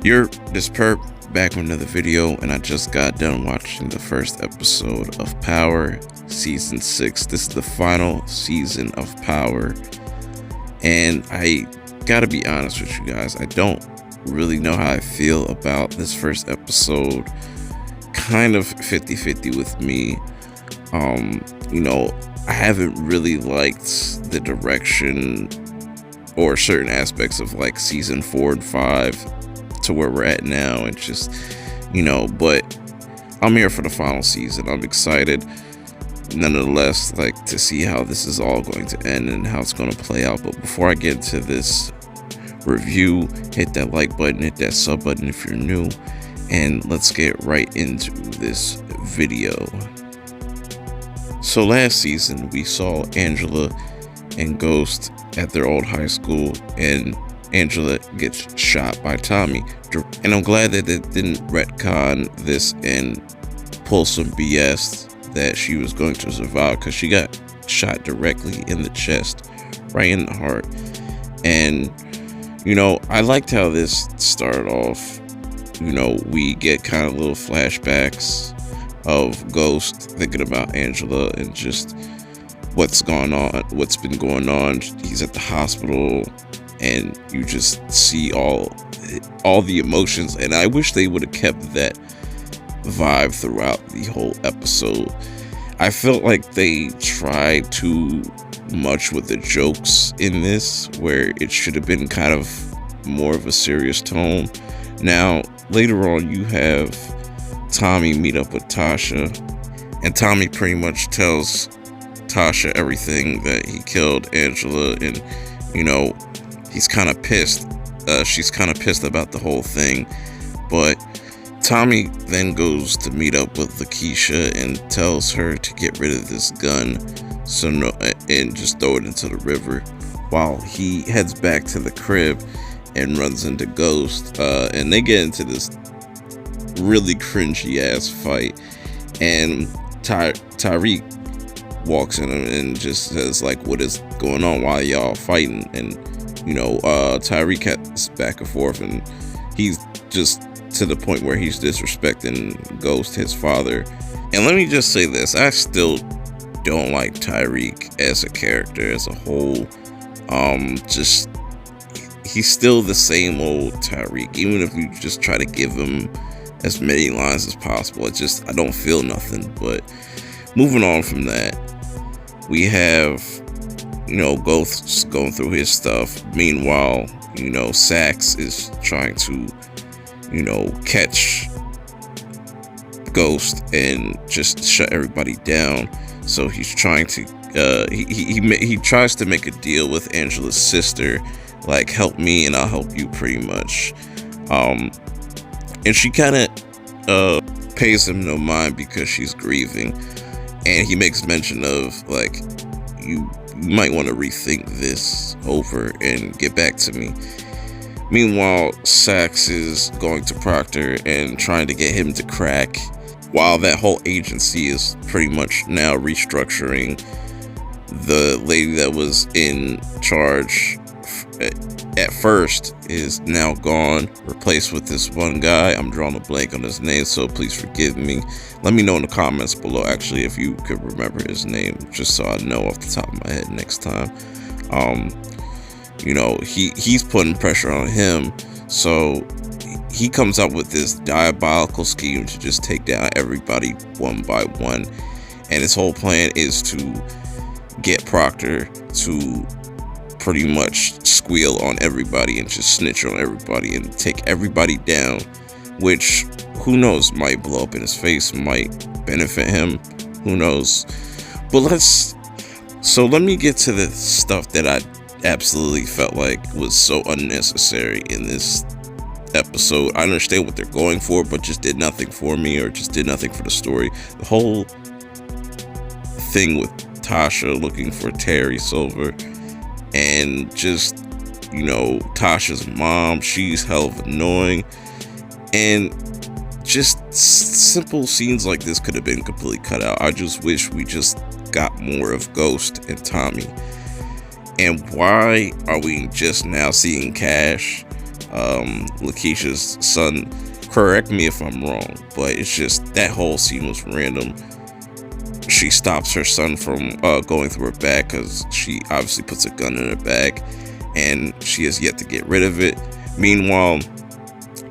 You're this perp back with another video, and I just got done watching the first episode of Power season 6. This is the final season of Power, and I gotta be honest with you guys, I don't really know how I feel about this first episode. Kind of 50-50 with me. I haven't really liked the direction or certain aspects of like season 4 and 5 to where we're at now, and just but I'm here for the final season. I'm excited nonetheless, like, to see how this is all going to end and how it's going to play out. But before I get into this review, hit that like button, hit that sub button if you're new, and let's get right into this video. So last season we saw Angela and Ghost at their old high school, and Angela gets shot by Tommy, and I'm glad that they didn't retcon this and pull some BS that she was going to survive, because she got shot directly in the chest, right in the heart. And I liked how this started off. We get kind of little flashbacks of Ghost thinking about Angela and just what's been going on. He's at the hospital, and you just see all the emotions, and I wish they would have kept that vibe throughout the whole episode. I felt like they tried too much with the jokes in this, where it should have been kind of more of a serious tone. Now, later on, you have Tommy meet up with Tasha, and Tommy pretty much tells Tasha everything, that he killed Angela, and he's kind of pissed. She's kind of pissed about the whole thing. But Tommy then goes to meet up with Lakeisha and tells her to get rid of this gun, and just throw it into the river, while he heads back to the crib and runs into Ghost. And they get into this really cringy ass fight, and Tyreek walks in and just says, like, what is going on, why y'all fighting? And Tyreek gets back and forth, and he's just to the point where he's disrespecting Ghost, his father. And let me just say this, I still don't like Tyreek as a character as a whole. He's still the same old Tyreek, even if you just try to give him as many lines as possible. I don't feel nothing. But moving on from that, we have Ghost going through his stuff. Meanwhile, Sachs is trying to catch Ghost and just shut everybody down. So he's trying to he tries to make a deal with Angela's sister, like, help me and I'll help you, pretty much. And she kind of pays him no mind because she's grieving, and he makes mention of, like, you might want to rethink this over and get back to me. Meanwhile, Sachs is going to Proctor and trying to get him to crack, while that whole agency is pretty much now restructuring. The lady that was in charge at first is now gone, replaced with this one guy. I'm drawing a blank on his name, so please forgive me. Let me know in the comments below, actually, if you could remember his name, just so I know off the top of my head next time. He's putting pressure on him, so he comes up with this diabolical scheme to just take down everybody one by one. And his whole plan is to get Proctor to pretty much squeal on everybody and just snitch on everybody and take everybody down, which, who knows, might blow up in his face, might benefit him, who knows. But let me get to the stuff that I absolutely felt like was so unnecessary in this episode. I understand what they're going for, but just did nothing for me, or just did nothing for the story. The whole thing with Tasha looking for Terry Silver, and just Tasha's mom, she's hell of annoying. And just simple scenes like this could have been completely cut out. I just wish we just got more of Ghost and Tommy. And why are we just now seeing Cash, Lakeisha's son? Correct me if I'm wrong, but it's just that whole scene was random. She stops her son from going through her bag because she obviously puts a gun in her bag, and she has yet to get rid of it. Meanwhile,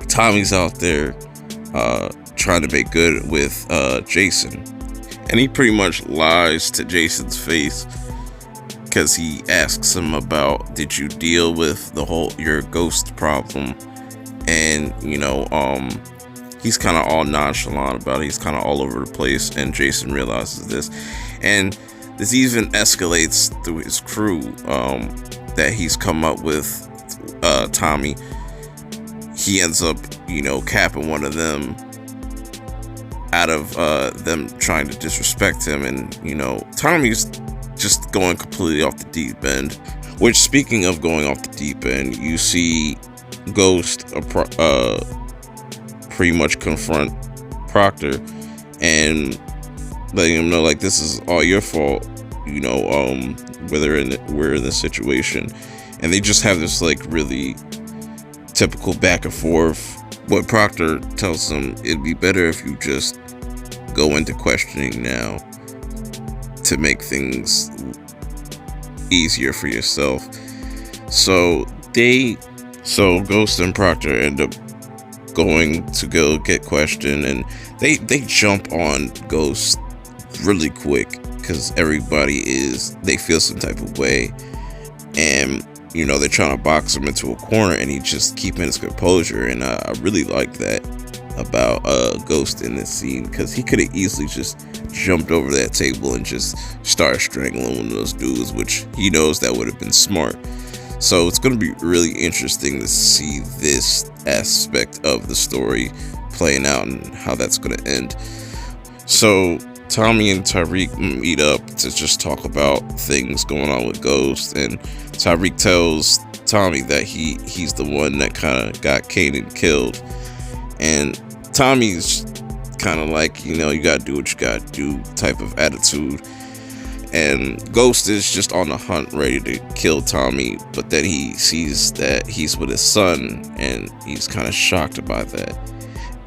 Tommy's out there trying to make good with Jason, and he pretty much lies to Jason's face because he asks him about, did you deal with your ghost problem? And he's kind of all nonchalant about it. He's kind of all over the place, and Jason realizes this, and this even escalates through his crew that he's come up with. Tommy, he ends up capping one of them out of them trying to disrespect him, and Tommy's just going completely off the deep end. Which, speaking of going off the deep end, you see Ghost pretty much confront Proctor and letting him know, like, this is all your fault, we're in this situation. And they just have this like really typical back and forth. What Proctor tells him, it'd be better if you just go into questioning now to make things easier for yourself. So Ghost and Proctor end up going to go get questioned, and they jump on Ghost really quick because they feel some type of way, and they're trying to box him into a corner, and he just keeping his composure. And I really like that about Ghost in this scene, because he could have easily just jumped over that table and just started strangling one of those dudes, which he knows that would have been smart. So it's going to be really interesting to see this aspect of the story playing out and how that's going to end. So Tommy and Tariq meet up to just talk about things going on with Ghost, and Tariq tells Tommy that he's the one that kind of got Kanan killed, and Tommy's kind of like, you gotta do what you gotta do type of attitude. And Ghost is just on the hunt, ready to kill Tommy, but then he sees that he's with his son, and he's kind of shocked by that.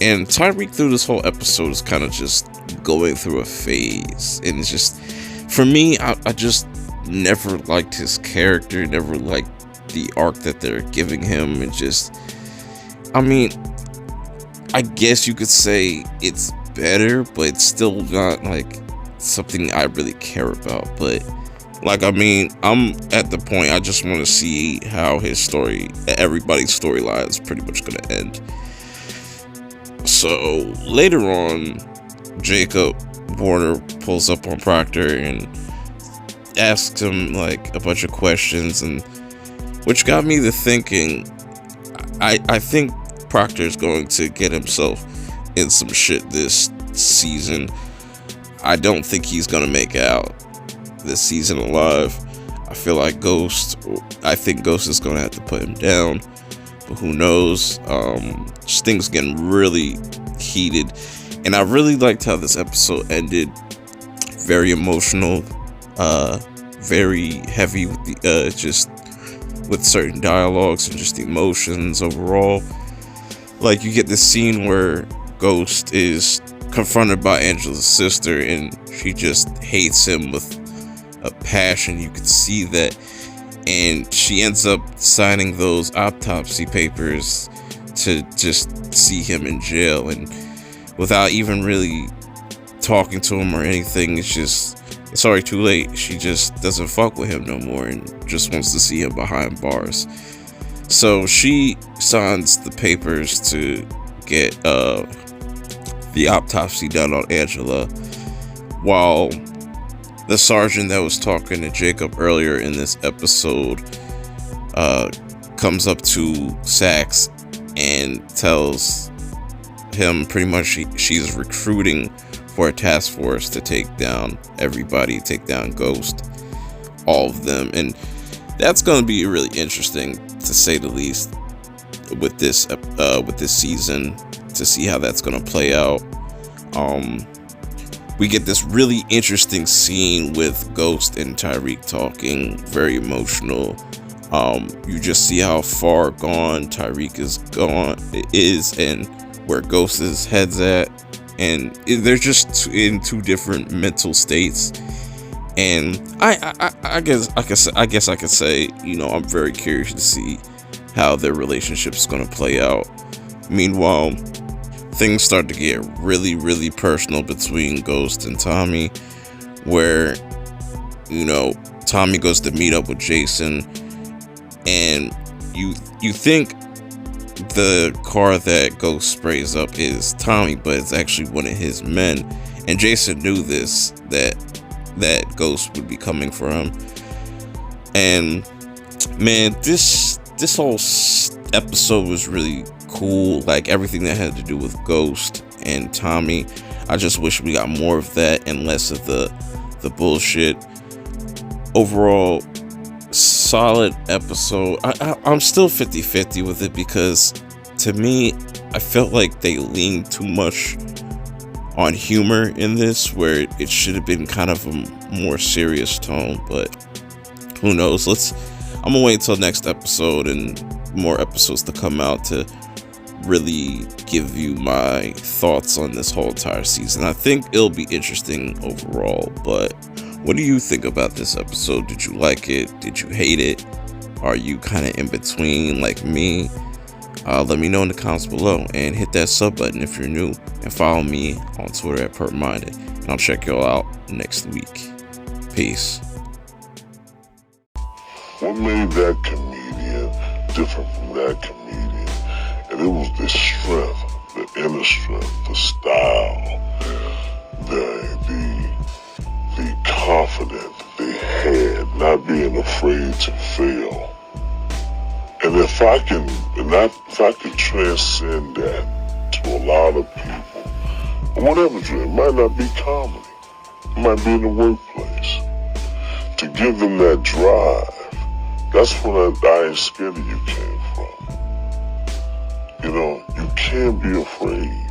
And Tyreek through this whole episode is kind of just going through a phase, and it's just, for me, I just never liked his character, never liked the arc that they're giving him, and just, I guess you could say it's better, but it's still not like something I really care about. But I'm at the point I just want to see how everybody's storyline is pretty much going to end. So later on, Jacob Warner pulls up on Proctor and asks him like a bunch of questions, and which got me to thinking, I think Proctor's going to get himself in some shit this season. I don't think he's gonna make out this season alive. I think Ghost is gonna have to put him down, but who knows? Just things getting really heated, and I really liked how this episode ended. Very emotional, very heavy with the just with certain dialogues and just emotions overall. Like, you get this scene where Ghost is confronted by Angela's sister, and she just hates him with a passion. You could see that, and she ends up signing those autopsy papers to just see him in jail, and without even really talking to him or anything, it's already too late. She just doesn't fuck with him no more and just wants to see him behind bars. So she signs the papers to get the autopsy done on Angela, while the sergeant that was talking to Jacob earlier in this episode comes up to Sachs and tells him pretty much she's recruiting for a task force to take down everybody, take down Ghost, all of them. And that's going to be really interesting, to say the least, with this season. to see how that's going to play out. We get this really interesting scene with Ghost and Tyreek talking, very emotional. You just see how far gone Tyreek is and where Ghost's head's at, and they're just in two different mental states. And I guess I could say, I'm very curious to see how their relationship's gonna play out. Meanwhile, things start to get really, really personal between Ghost and Tommy, where, Tommy goes to meet up with Jason, and you think the car that Ghost sprays up is Tommy, but it's actually one of his men. And Jason knew this, that Ghost would be coming for him. And man, this whole episode was really cool. Like, everything that had to do with Ghost and Tommy, I just wish we got more of that and less of the bullshit. Overall, solid episode. I'm still 50-50 with it, because to me, I felt like they leaned too much on humor in this, where it should have been kind of a more serious tone. But who knows? I'm gonna wait until next episode and more episodes to come out to really give you my thoughts on this whole entire season. I think it'll be interesting overall. But what do you think about this episode? Did you like it? Did you hate it? Are you kind of in between like me? Let me know in the comments below, and hit that sub button if you're new, and follow me on Twitter at PertMinded, and I'll check y'all out next week. Peace. What made that comedian different from that comedian? And it was the strength, the inner strength, the style, the confidence they had, not being afraid to fail. And if I could transcend that to a lot of people, whatever, it might not be comedy, it might be in the workplace, to give them that drive, that's when I Ain't Scared of You came from. You can't be afraid.